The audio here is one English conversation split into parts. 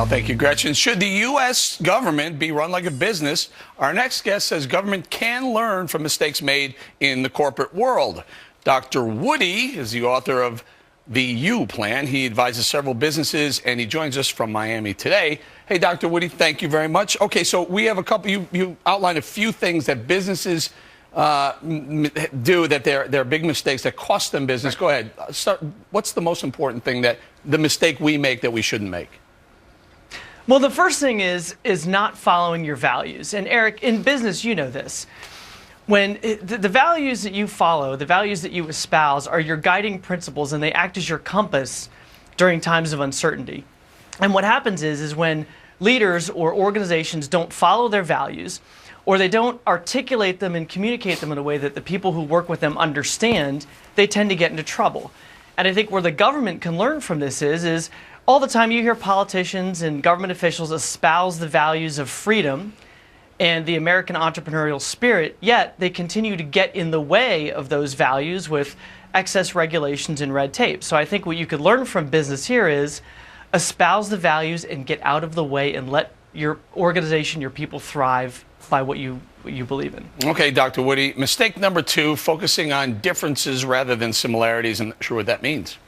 Well, thank you, Gretchen. Should the U.S. government be run like a business? Our next guest says government can learn from mistakes made in the corporate world. Dr. Woody is the author of The U Plan. He advises several businesses, and he joins us from Miami today. Hey, Dr. Woody, thank you very much. Okay, so we have a couple, you outlined a few things that businesses do that they're big mistakes that cost them business. Go ahead. What's the most important thing that the mistake we make that we shouldn't make? Well, the first thing is not following your values. And Eric, in business, you know this. When the values that you follow, the values that you espouse are your guiding principles, and they act as your compass during times of uncertainty. And what happens is when leaders or organizations don't follow their values, or they don't articulate them and communicate them in a way that the people who work with them understand, they tend to get into trouble. And I think where the government can learn from this is all the time you hear politicians and government officials espouse the values of freedom and the American entrepreneurial spirit, yet they continue to get in the way of those values with excess regulations and red tape. So I think what you could learn from business here is espouse the values and get out of the way and let your organization, your people thrive by what you believe in. Okay, Dr. Woody. Mistake number 2, focusing on differences rather than similarities. I'm not sure what that means.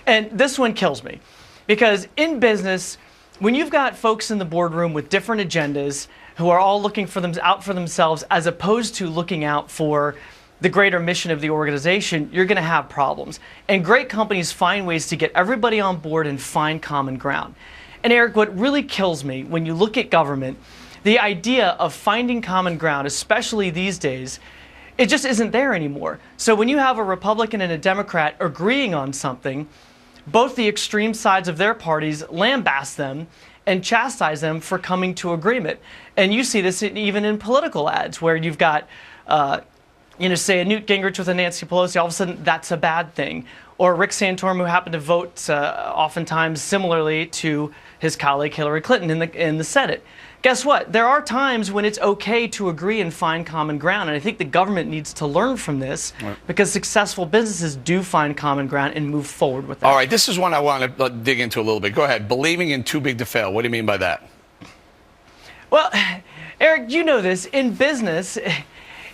And this one kills me, because in business, when you've got folks in the boardroom with different agendas who are all looking for out for themselves as opposed to looking out for the greater mission of the organization, you're going to have problems. And great companies find ways to get everybody on board and find common ground. And Eric, what really kills me when you look at government, the idea of finding common ground, especially these days, it just isn't there anymore. So when you have a Republican and a Democrat agreeing on something, both the extreme sides of their parties lambast them and chastise them for coming to agreement. And you see this even in political ads where you've got, say a Newt Gingrich with a Nancy Pelosi, all of a sudden that's a bad thing. Or Rick Santorum, who happened to vote oftentimes similarly to his colleague Hillary Clinton in the Senate. Guess what? There are times when it's okay to agree and find common ground, and I think the government needs to learn from this, because successful businesses do find common ground and move forward with that. All right, this is one I want to dig into a little bit. Go ahead. Believing in too big to fail. What do you mean by that? Well, Eric, you know this. In business,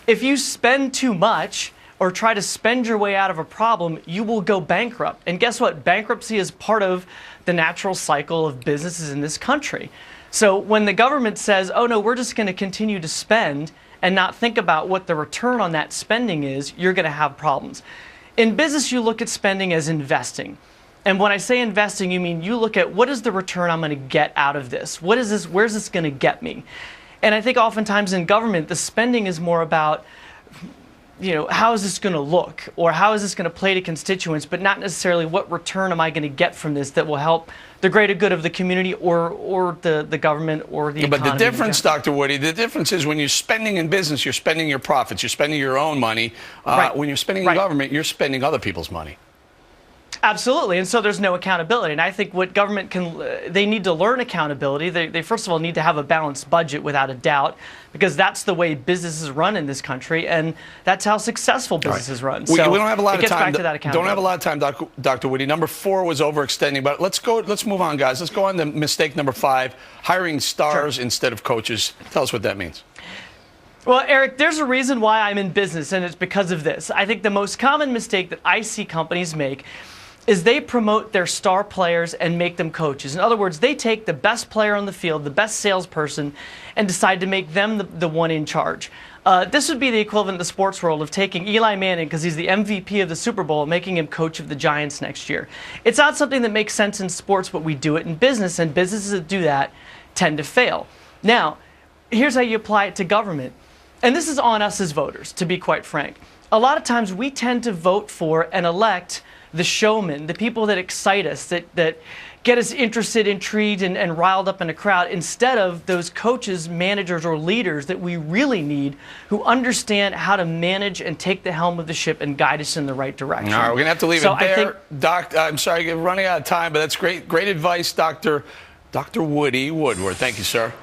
if you spend too much or try to spend your way out of a problem, you will go bankrupt. And guess what? Bankruptcy is part of the natural cycle of businesses in this country. So when the government says, oh no, we're just going to continue to spend and not think about what the return on that spending is, you're going to have problems. In business, you look at spending as investing. And when I say investing, you mean you look at what is the return I'm going to get out of this? What is this? Where's this going to get me? And I think oftentimes in government, the spending is more about, how is this going to look, or how is this going to play to constituents, but not necessarily what return am I going to get from this that will help the greater good of the community or the government or the economy. But the difference, Dr. Woody, the difference is when you're spending in business, you're spending your profits, you're spending your own money. When you're spending in government, you're spending other people's money. Absolutely, and so there's no accountability. And I think what government they need to learn accountability. They first of all need to have a balanced budget without a doubt, because that's the way businesses run in this country, and that's how successful businesses run. So we don't have a lot of time. Don't have a lot of time, Dr. Woody. Number 4 was overextending, but let's move on, guys. Let's go on to mistake number 5, hiring stars instead of coaches. Tell us what that means. Well, Eric, there's a reason why I'm in business, and it's because of this. I think the most common mistake that I see companies make is they promote their star players and make them coaches. In other words, they take the best player on the field, the best salesperson, and decide to make them the one in charge. This would be the equivalent in the sports world of taking Eli Manning, because he's the MVP of the Super Bowl, and making him coach of the Giants next year. It's not something that makes sense in sports, but we do it in business, and businesses that do that tend to fail. Now, here's how you apply it to government. And this is on us as voters, to be quite frank. A lot of times we tend to vote for and elect the showmen, the people that excite us, that get us interested, intrigued, and riled up in a crowd, instead of those coaches, managers, or leaders that we really need, who understand how to manage and take the helm of the ship and guide us in the right direction. All right, we're going to have to leave it there. Doc, I'm sorry, we're running out of time, but that's great advice, Dr. Woody Woodward. Thank you, sir.